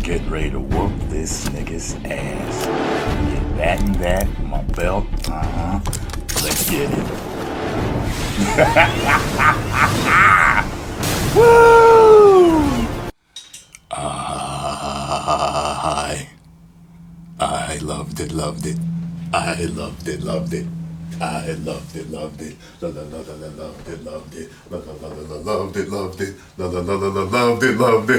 getting ready to whoop this nigga's ass. Get that and that, my belt, let's get it. Woo! I loved it. I loved it. I loved it. Loved it. I loved it, loved it, la la la la la loved it, loved it, la la la la la loved it, loved it, la la la la loved it, loved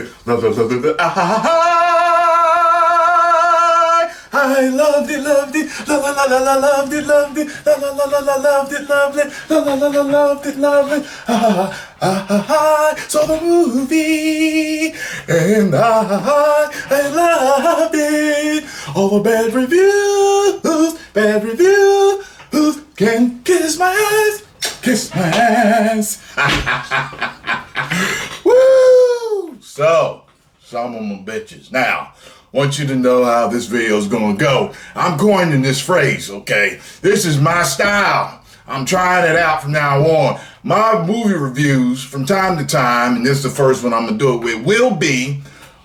it. I saw the movie and I loved it. All the bad reviews can kiss my ass. Woo! So, some of my bitches. Now, want you to know how this video is going to go. I'm coining this phrase, okay? This is my style. I'm trying it out from now on. My movie reviews from time to time, and this is the first one I'm going to do it with, will be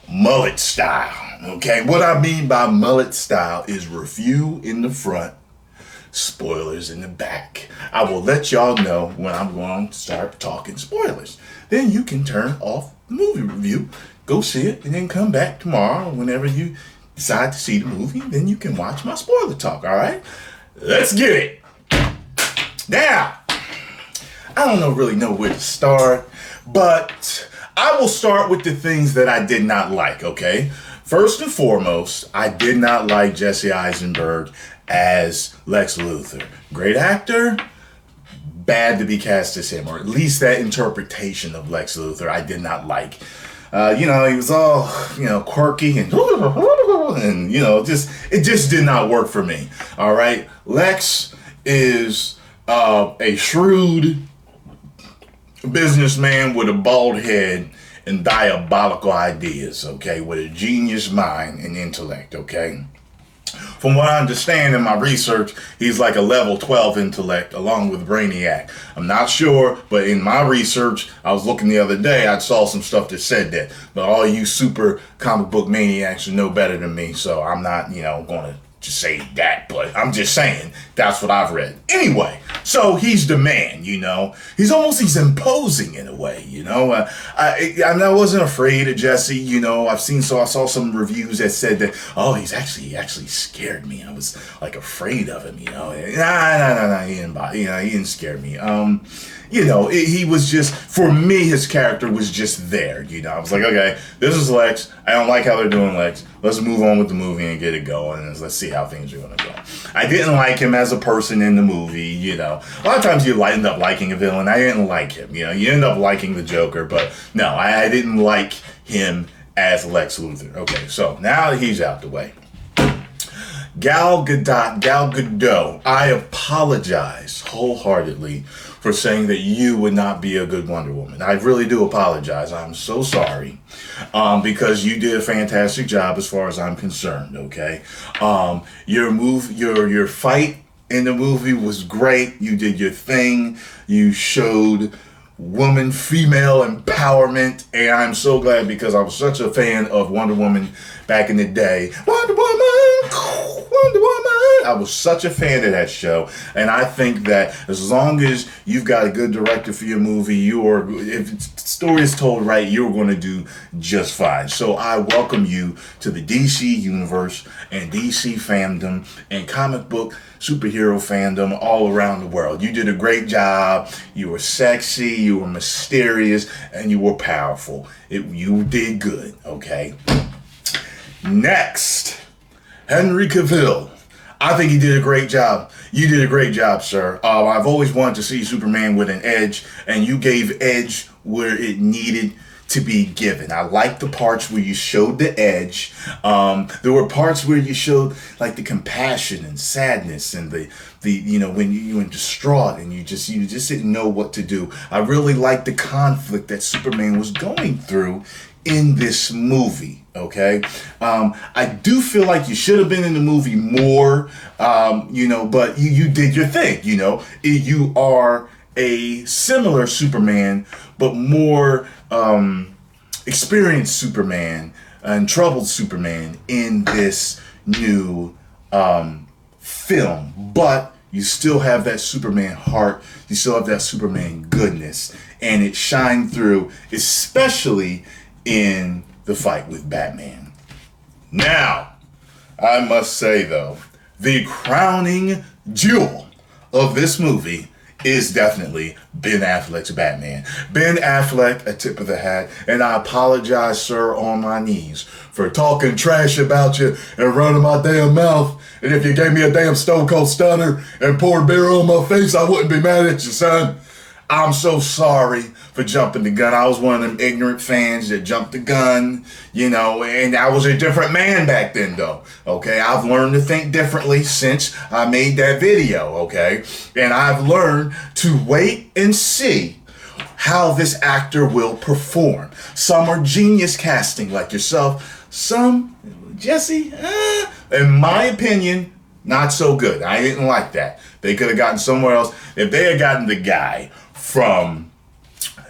mullet style, okay? What I mean by mullet style is review in the front, spoilers in the back. I will let y'all know when I'm going to start talking spoilers. Then you can turn off the movie review, go see it, and then come back tomorrow whenever you decide to see the movie. Then you can watch my spoiler talk, all right? Let's get it. Now, I don't really know where to start, but I will start with the things that I did not like, okay? First and foremost, I did not like Jesse Eisenberg as Lex Luthor. Great actor, bad to be cast as him, or at least that interpretation of Lex Luthor I did not like. He was all, quirky and it just did not work for me. All right. Lex is a shrewd businessman with a bald head and diabolical ideas, okay, with a genius mind and intellect, okay. From what I understand in my research, he's like a level 12 intellect along with Brainiac. I'm not sure, but in my research, I was looking the other day, I saw some stuff that said that. But all you super comic book maniacs know better than me, so I'm not, going to just say that, but I'm just saying that's what I've read. Anyway, so he's the man, he's imposing in a way, I wasn't afraid of Jesse, I saw some reviews that said that, oh, he actually scared me. I was like afraid of him, Nah, he didn't scare me. He was just, for me, his character was just there, I was like, okay, this is Lex. I don't like how they're doing Lex. Let's move on with the movie and get it going, and let's see how things are going to go. I didn't like him as a person in the movie, A lot of times you end up liking a villain. I didn't like him, You end up liking the Joker, but no, I didn't like him as Lex Luthor. Okay, so now that he's out the way. Gal Gadot, I apologize wholeheartedly for saying that you would not be a good Wonder Woman. I really do apologize. I'm so sorry, because you did a fantastic job as far as I'm concerned, okay? Your fight in the movie was great. You did your thing. You showed female empowerment, and I'm so glad because I was such a fan of Wonder Woman back in the day. Wonder Woman! I was such a fan of that show, and I think that as long as you've got a good director for your movie, if the story is told right, you're going to do just fine. So I welcome you to the DC universe and DC fandom and comic book superhero fandom all around the world. You did a great job. You were sexy, you were mysterious, and you were powerful. You did good, okay? Next, Henry Cavill. I think he did a great job. You did a great job, sir. I've always wanted to see Superman with an edge, and you gave edge where it needed to be given. I like the parts where you showed the edge. There were parts where you showed like the compassion and sadness and the when you were distraught and you just didn't know what to do. I really liked the conflict that Superman was going through in this movie. Okay, I do feel like you should have been in the movie more, but you did your thing. You are a similar Superman, but more experienced Superman and troubled Superman in this new film, but you still have that Superman heart, you still have that Superman goodness, and it shined through, especially in the fight with Batman. Now, I must say though, the crowning jewel of this movie is definitely Ben Affleck's Batman. Ben Affleck, a tip of the hat, and I apologize, sir, on my knees for talking trash about you and running my damn mouth. And if you gave me a damn Stone Cold Stunner and poured beer on my face, I wouldn't be mad at you, son. I'm so sorry for jumping the gun. I was one of them ignorant fans that jumped the gun, you know, and I was a different man back then, though, okay? I've learned to think differently since I made that video, okay? And I've learned to wait and see how this actor will perform. Some are genius casting like yourself. Some, Jesse, in my opinion, not so good. I didn't like that. They could have gotten somewhere else. If they had gotten the guy from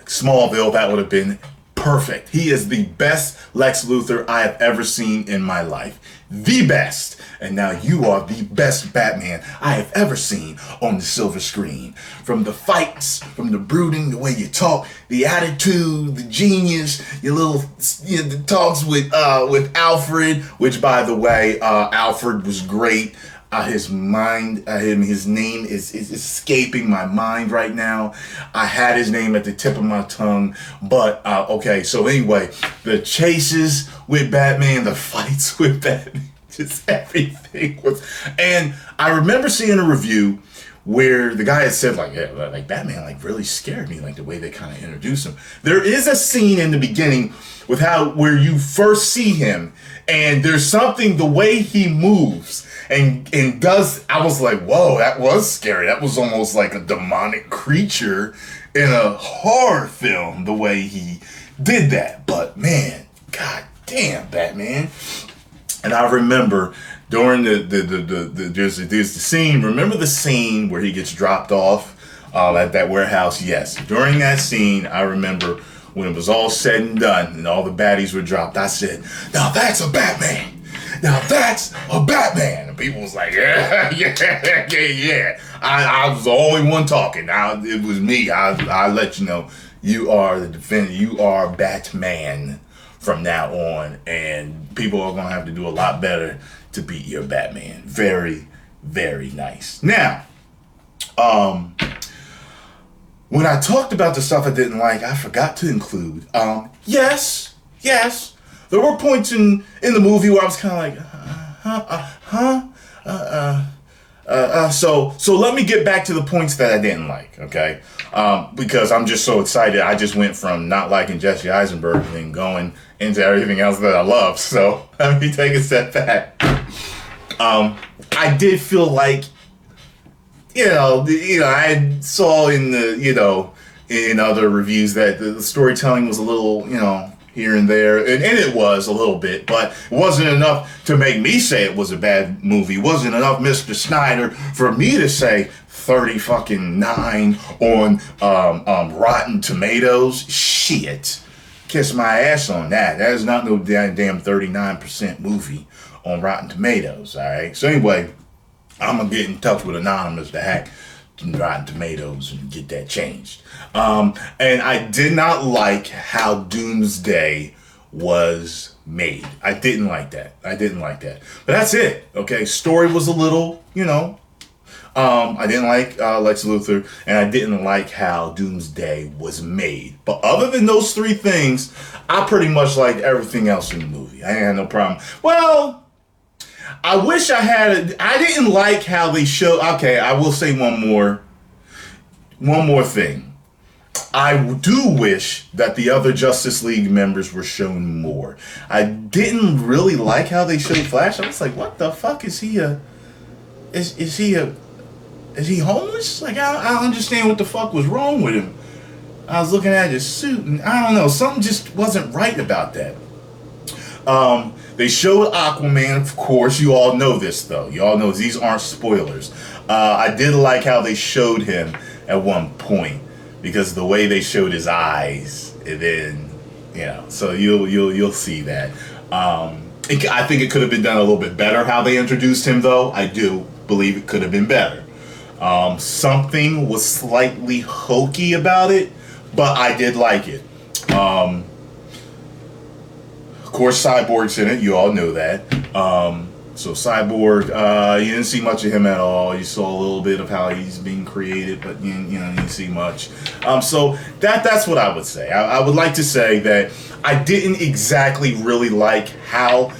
Smallville, that would have been perfect. He is the best Lex Luthor I have ever seen in my life. The best. And now you are the best Batman I have ever seen on the silver screen. From the fights, from the brooding, the way you talk, the attitude, the genius, your little the talks with Alfred, which by the way, Alfred was great. His name is escaping my mind right now. I had his name at the tip of my tongue, but okay. So anyway, the chases with Batman, the fights with Batman, just everything was. And I remember seeing a review where the guy had said like Batman like really scared me, like the way they kind of introduced him. There is a scene in the beginning with where you first see him, and there's something the way he moves and does. I was like, whoa, that was scary. That was almost like a demonic creature in a horror film, the way he did that. But man, god damn, Batman. And I remember during there's the scene. Remember the scene where he gets dropped off at that warehouse? Yes. During that scene, I remember when it was all said and done and all the baddies were dropped, I said, now that's a Batman. Now that's a Batman. And people was like, yeah. I was the only one talking. It was me. I let you know, you are the defender. You are Batman from now on. And people are going to have to do a lot better to beat your Batman. Very, very nice. Now, when I talked about the stuff I didn't like, I forgot to include, yes, there were points in the movie where I was kind of like, so let me get back to the points that I didn't like, okay? Because I'm just so excited. I just went from not liking Jesse Eisenberg and going into everything else that I love. So let me take a step back. I did feel like, I saw in in other reviews that the storytelling was a little, here and there, and it was a little bit, but it wasn't enough to make me say it was a bad movie. It wasn't enough, Mr. Snyder, for me to say 30-9 on Rotten Tomatoes. Shit, kiss my ass on that. That is not no damn 39% movie on Rotten Tomatoes. All right. So anyway, I'm gonna get in touch with Anonymous to hack Rotten Tomatoes and get that changed. And I did not like how Doomsday was made. I didn't like that. But that's it. Okay. Story was a little, I didn't like Lex Luthor, and I didn't like how Doomsday was made. But other than those three things, I pretty much liked everything else in the movie. I had no problem. Well, I wish I had. I didn't like how they showed. Okay, I will say one more thing. I do wish that the other Justice League members were shown more. I didn't really like how they showed Flash. I was like, what the fuck is he? Is he homeless? Like, I don't understand what the fuck was wrong with him. I was looking at his suit, and I don't know, something just wasn't right about that. They showed Aquaman, of course. You all know this, though. You all know these aren't spoilers. I did like how they showed him at one point, because the way they showed his eyes, and then, so you'll see that. I think it could have been done a little bit better how they introduced him, though. I do believe it could have been better. Something was slightly hokey about it, but I did like it. Of course, Cyborg's in it. You all know that. So Cyborg, you didn't see much of him at all. You saw a little bit of how he's being created, but you didn't see much. So that's what I would say. I would like to say that I didn't exactly really like how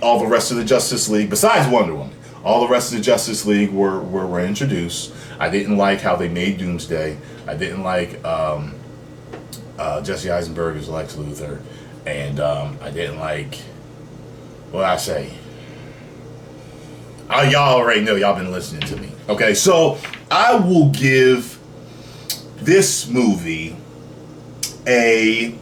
all the rest of the Justice League, besides Wonder Woman, all the rest of the Justice League were introduced. I didn't like how they made Doomsday. I didn't like Jesse Eisenberg as Lex Luthor, and I didn't like what I say. Y'all already know. Y'all been listening to me. Okay, so I will give this movie a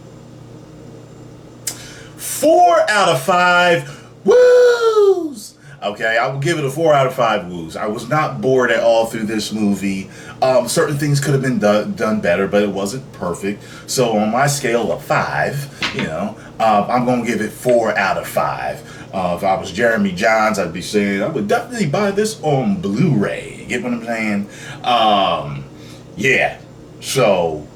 4 out of 5 woos. Okay, I will give it a 4 out of 5 woos. I was not bored at all through this movie. Certain things could have been done better, but it wasn't perfect. So on my scale of 5, I'm going to give it 4 out of 5. If I was Jeremy Johns, I'd be saying I would definitely buy this on Blu-ray. Get what I'm saying? Yeah. So,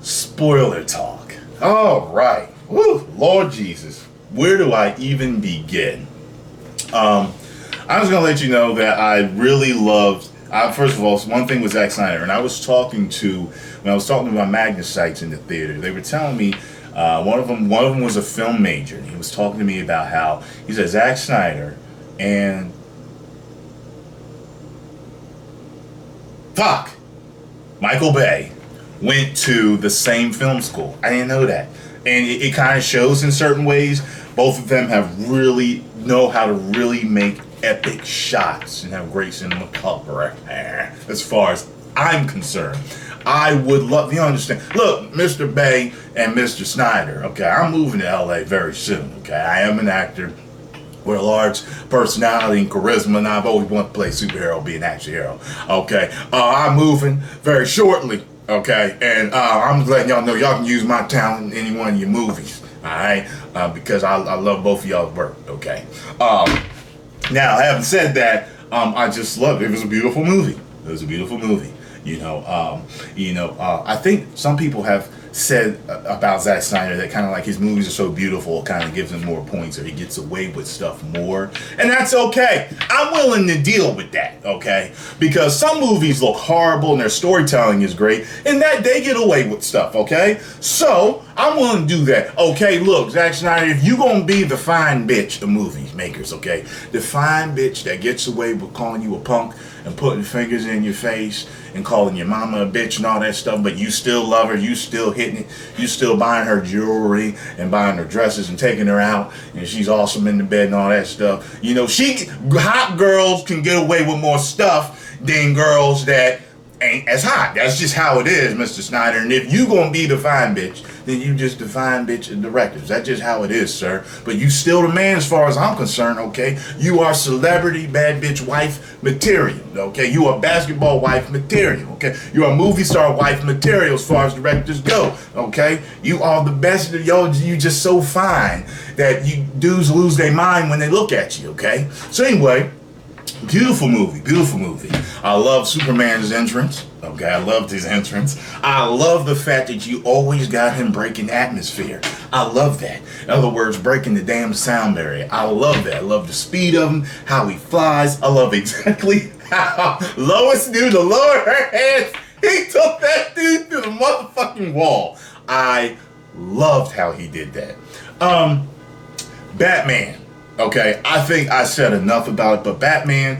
spoiler talk. All right. Woo, Lord Jesus. Where do I even begin? I'm just going to let you know that I really loved... first of all, one thing was Zack Snyder, and when I was talking to my Magnus sites in the theater, they were telling me one of them was a film major, and he was talking to me about how he said Zack Snyder and Michael Bay went to the same film school. I didn't know that, and it kind of shows in certain ways. Both of them have really know how to really make epic shots and have great cinematography. As far as I'm concerned, I would love, you understand. Look, Mr. Bay and Mr. Snyder, okay, I'm moving to LA very soon, okay. I am an actor with a large personality and charisma, and I've always wanted to play superhero, be an action hero, okay. I'm moving very shortly, okay, and I'm just letting y'all know y'all can use my talent in any one of your movies, alright, because I love both of y'all's work, okay. Now, having said that, I just loved it. It was a beautiful movie. It was a beautiful movie. I think some people have said about Zack Snyder that kind of like his movies are so beautiful, it kind of gives him more points, or he gets away with stuff more. And that's okay. I'm willing to deal with that, okay? Because some movies look horrible and their storytelling is great, and that they get away with stuff, okay? So, I'm willing to do that. Okay, look, Zack Snyder, if you gonna be the fine bitch of movies makers, okay? The fine bitch that gets away with calling you a punk and putting fingers in your face and calling your mama a bitch and all that stuff, but you still love her, you still hitting it, you still buying her jewelry and buying her dresses and taking her out, and she's awesome in the bed and all that stuff. Hot girls can get away with more stuff than girls that ain't as hot. That's just how it is, Mr. Snyder. And if you gonna be the fine bitch, then you just the fine bitch and directors. That's just how it is, sir. But you still the man as far as I'm concerned, okay? You are celebrity bad bitch wife material, okay? You are basketball wife material, okay? You are movie star wife material as far as directors go, okay? You are the best of y'all. You just so fine that you dudes lose their mind when they look at you, okay? So anyway, beautiful movie, beautiful movie. I love Superman's entrance. Okay, I loved his entrance. I love the fact that you always got him breaking atmosphere. I love that. In other words, breaking the damn sound barrier. I love that. I love the speed of him, how he flies. I love exactly how Lois knew to lower her hands. He took that dude through the motherfucking wall. I loved how he did that. Batman. Okay, I think I said enough about it, but Batman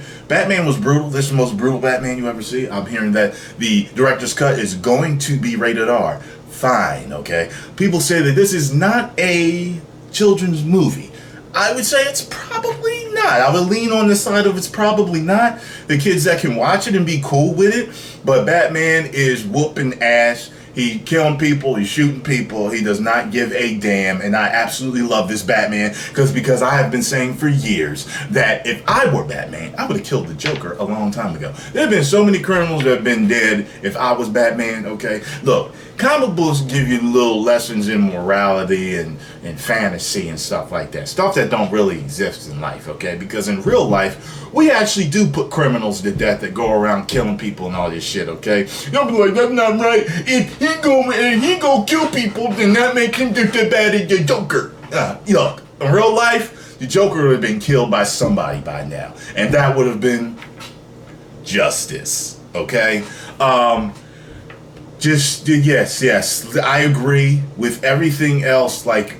was brutal. This is the most brutal Batman you ever see. I'm hearing that the director's cut is going to be rated R. Fine, okay? People say that this is not a children's movie. I would say it's probably not. I would lean on the side of it's probably not. The kids that can watch it and be cool with it, but Batman is whooping ass. He killing people, he's shooting people, he does not give a damn, and I absolutely love this Batman, because I have been saying for years that if I were Batman, I would have killed the Joker a long time ago. There have been so many criminals that have been dead if I was Batman, okay? Look, comic books give you little lessons in morality and fantasy and stuff like that. Stuff that don't really exist in life, okay? Because in real life, we actually do put criminals to death that go around killing people and all this shit, okay? You'll be like, that's not right. If he go kill people, then that makes him just as bad as the Joker. Look, in real life, the Joker would have been killed by somebody by now. And that would have been justice, okay? Yes, I agree with everything else, like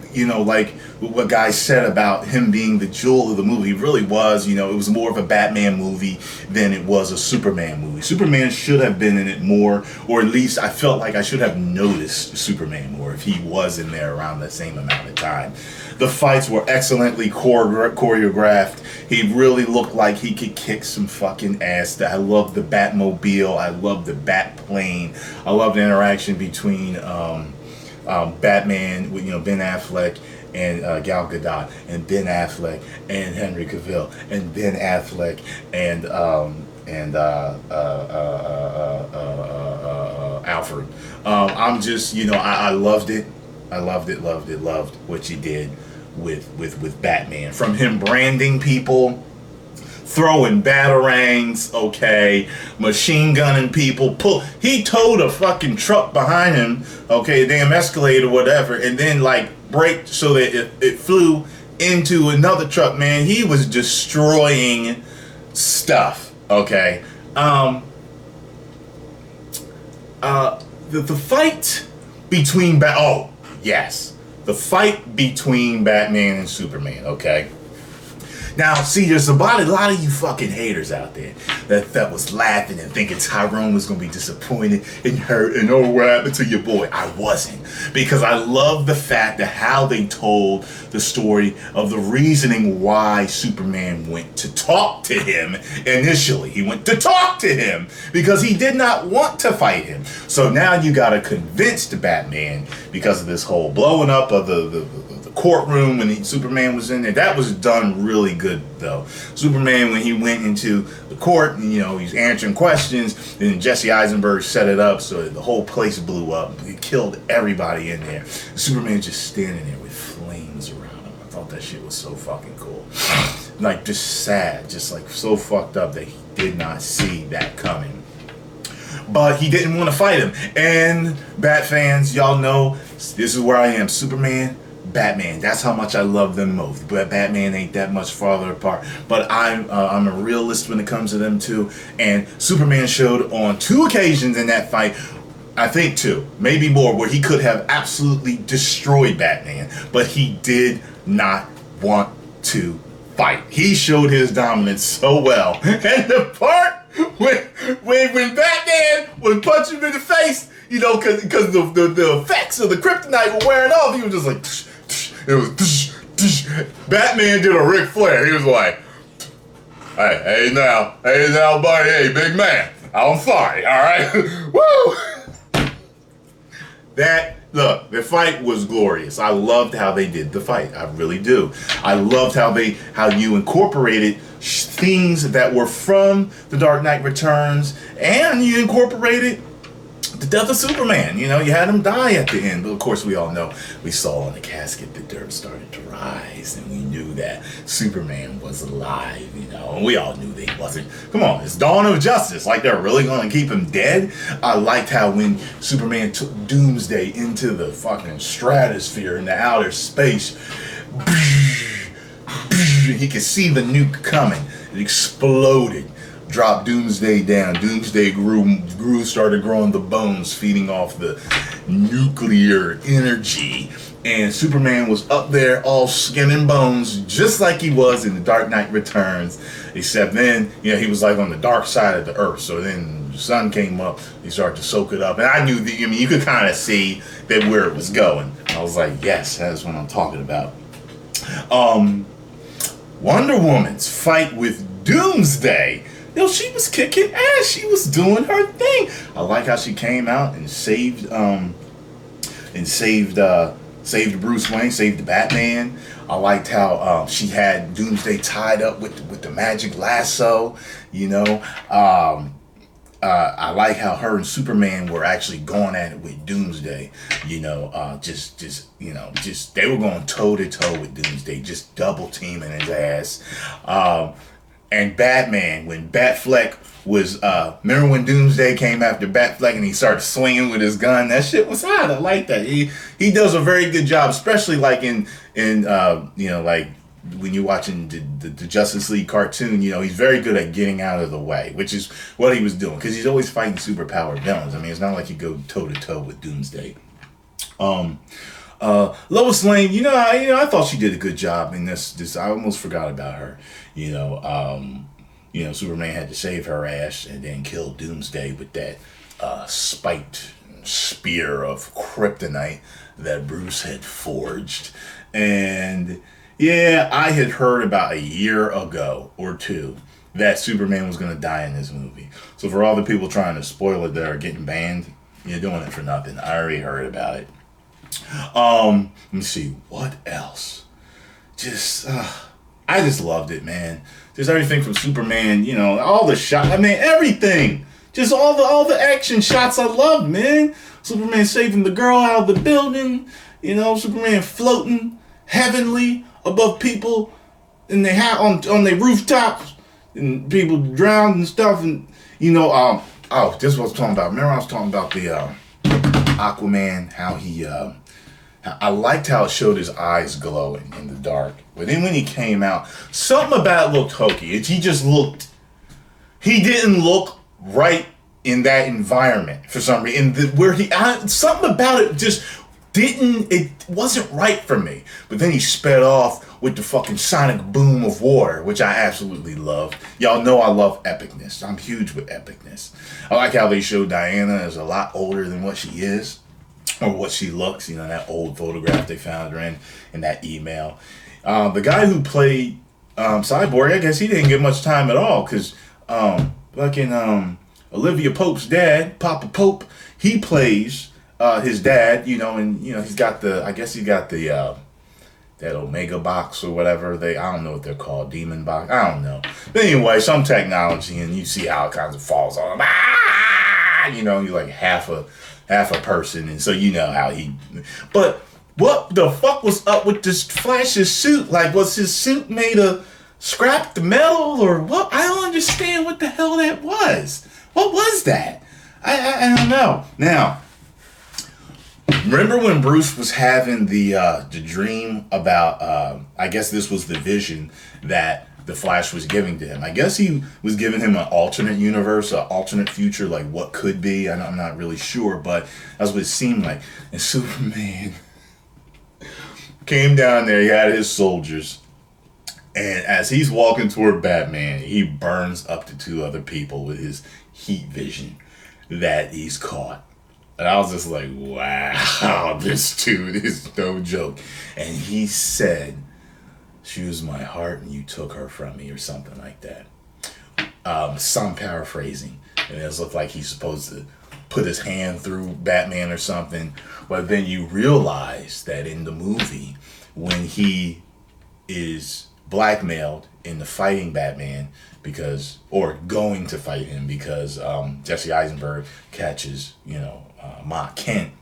what guys said about him being the jewel of the movie. He really was, it was more of a Batman movie than it was a Superman movie. Superman should have been in it more, or at least I felt like I should have noticed Superman more if he was in there around the same amount of time. The fights were excellently choreographed. He really looked like he could kick some fucking ass. I love the Batmobile. I love the Batplane. I love the interaction between Batman with Ben Affleck and Gal Gadot, and Ben Affleck and Henry Cavill, and Ben Affleck and Alfred. I'm just, I loved it. I loved what you did with Batman. From him branding people, throwing batarangs, okay, machine gunning people. He towed a fucking truck behind him, okay, a damn Escalade or whatever, and then braked so that it flew into another truck, man. He was destroying stuff, okay. The fight between the fight between Batman and Superman, okay? Now, see, there's a lot of you fucking haters out there that was laughing and thinking Tyrone was going to be disappointed and hurt and, oh, what happened to your boy? I wasn't. Because I love the fact that how they told the story of the reasoning why Superman went to talk to him initially. He went to talk to him because he did not want to fight him. So now you got to convince the Batman, because of this whole blowing up of the courtroom when Superman was in there. That was done really good, though. Superman, when he went into the court, and, he's answering questions, then Jesse Eisenberg set it up so that the whole place blew up. He killed everybody in there. Superman just standing there with flames around him. I thought that shit was so fucking cool. Just sad, just so fucked up that he did not see that coming. But he didn't want to fight him. And Bat fans, y'all know, this is where I am. Superman, Batman, that's how much I love them both. But Batman ain't that much farther apart. But I'm a realist when it comes to them two. And Superman showed on 2 occasions in that fight, I think 2, maybe more, where he could have absolutely destroyed Batman. But he did not want to fight. He showed his dominance so well. And the part when Batman was punching him in the face, because the effects of the kryptonite were wearing off, he was just like, tsh, tsh, it was tsh, tsh. Batman did a Ric Flair. He was like, hey now, buddy, hey, big man, I'm sorry, all right? Woo! Look, the fight was glorious. I loved how they did the fight. I really do. I loved how you incorporated things that were from The Dark Knight Returns, and you incorporated the death of Superman. You had him die at the end. But of course, we all know, we saw in the casket the dirt started to rise, and we knew that Superman was alive, and we all knew that he wasn't. Come on, it's Dawn of Justice. They're really going to keep him dead? I liked how when Superman took Doomsday into the fucking stratosphere, into outer space, he could see the nuke coming. It exploded. Dropped Doomsday down. Doomsday started growing the bones, feeding off the nuclear energy. And Superman was up there all skin and bones, just like he was in The Dark Knight Returns. Except then, he was on the dark side of the earth. So then the sun came up, he started to soak it up. And I knew you could kind of see that where it was going. I was like, yes, that's what I'm talking about. Wonder Woman's fight with Doomsday. yo, she was kicking ass. She was doing her thing. I like how she came out and saved saved Bruce Wayne, saved the Batman. I liked how she had Doomsday tied up with the magic lasso. You know, I like how her and Superman were actually going at it with Doomsday. You know, just they were going toe to toe with Doomsday, just double teaming his ass. And Batman, when Batfleck was, remember when Doomsday came after Batfleck and he started swinging with his gun? That shit was hot. I like that. He does a very good job, especially like in like when you're watching the Justice League cartoon. You know, he's very good at getting out of the way, which is what he was doing, because he's always fighting superpowered villains. I mean, it's not like you go toe to toe with Doomsday. Lois Lane, I thought she did a good job in this. I almost forgot about her. Superman had to save her ass and then kill Doomsday with that spiked spear of kryptonite that Bruce had forged. And yeah, I had heard about a year ago or two that Superman was going to die in this movie. So for all the people trying to spoil it that are getting banned, you're doing it for nothing. I already heard about it. Let me see, what else? I just loved it, man. Just everything from Superman, all the shots. I mean, everything. Just all the action shots I love, man. Superman saving the girl out of the building. Superman floating heavenly above people, and they have on their rooftops, and people drowned and stuff. And this is what I was talking about. Remember I was talking about the Aquaman, how he I liked how it showed his eyes glowing in the dark. But then when he came out, something about it looked hokey. He didn't look right in that environment for some reason. Something about it just it wasn't right for me. But then he sped off with the fucking sonic boom of water, which I absolutely love. Y'all know I love epicness. I'm huge with epicness. I like how they show Diana as a lot older than what she is. Or what she looks, that old photograph they found her in that email. The guy who played Cyborg, I guess he didn't get much time at all, because Olivia Pope's dad, Papa Pope, he plays his dad, he's got that Omega box or whatever I don't know what they're called, demon box, I don't know. But anyway, some technology, and you see how it kind of falls on him. You're like half a person, and so how but what the fuck was up with this Flash's suit? Like, was his suit made of scrapped metal or what? I don't understand what the hell that was. What was that? I don't know. Now, remember when Bruce was having the dream about, I guess this was the vision that the Flash was giving to him. I guess he was giving him an alternate universe, an alternate future, like what could be. I'm not really sure, but that's what it seemed like. And Superman came down there, he had his soldiers, and as he's walking toward Batman, he burns up to two other people with his heat vision that he's caught. And I was just like, wow, this dude is no joke. And he said, "She was my heart and you took her from me," or something like that. Some paraphrasing. And it looked like he's supposed to put his hand through Batman or something. But then you realize that in the movie, when he is blackmailed into fighting Batman or going to fight him because Jesse Eisenberg catches, Ma Kent,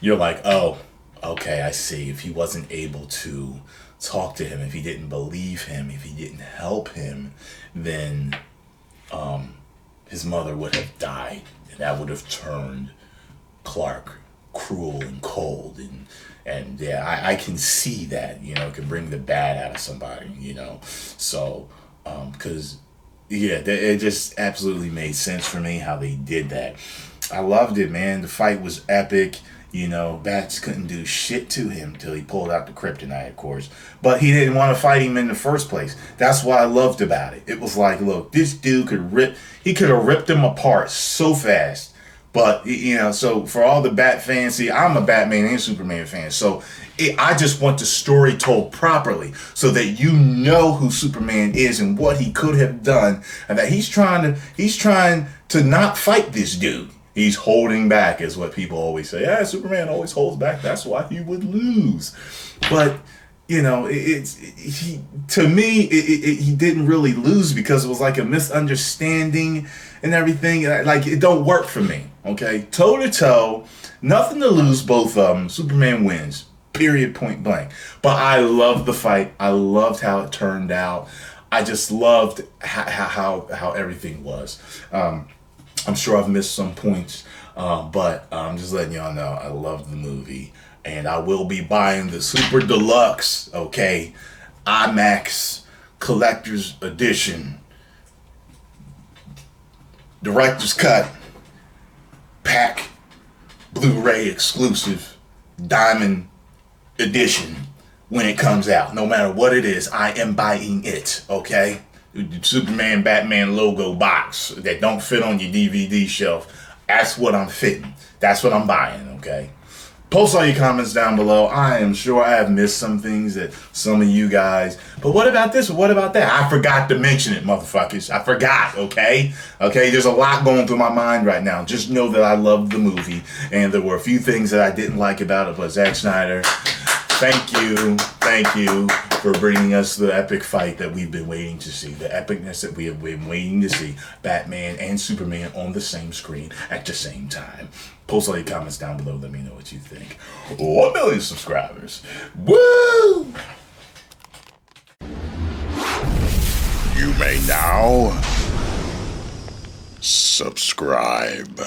you're like, oh, okay, I see. If he wasn't able to talk to him, if he didn't believe him, if he didn't help him, then his mother would have died, and that would have turned Clark cruel and cold, and yeah, I can see that, it can bring the bad out of somebody, so because it just absolutely made sense for me how they did that. I loved it, man. The fight was epic. Bats couldn't do shit to him till he pulled out the kryptonite, of course. But he didn't want to fight him in the first place. That's what I loved about it. It was like, look, this dude could have ripped him apart so fast But, you know, so for all the Bat fans, see, I'm a Batman and Superman fan. So I just want the story told properly so that you know who Superman is and what he could have done. And that he's trying to not fight this dude. He's holding back, is what people always say. Yeah, Superman always holds back. That's why he would lose. But, you know, he didn't really lose because it was like a misunderstanding and everything. Like, it don't work for me. Okay, toe to toe, nothing to lose. Both of them. Superman wins. Period. Point blank. But I loved the fight. I loved how it turned out. I just loved how everything was. I'm sure I've missed some points, but I'm just letting y'all know I love the movie, and I will be buying the Super Deluxe, okay, IMAX Collector's Edition, Director's Cut, Pack, Blu-ray exclusive, Diamond Edition when it comes out. No matter what it is, I am buying it, okay? Superman, Batman logo box that don't fit on your DVD shelf. That's what I'm fitting. That's what I'm buying, okay? Post all your comments down below. I am sure I have missed some things that some of you guys. But what about this? What about that? I forgot to mention it, motherfuckers. I forgot, okay? Okay, there's a lot going through my mind right now. Just know that I loved the movie. And there were a few things that I didn't like about it. But Zack Snyder, thank you for bringing us the epic fight that we've been waiting to see. The epicness that we have been waiting to see. Batman and Superman on the same screen at the same time. Post all your comments down below. Let me know what you think. 1 million subscribers. Woo! You may now subscribe.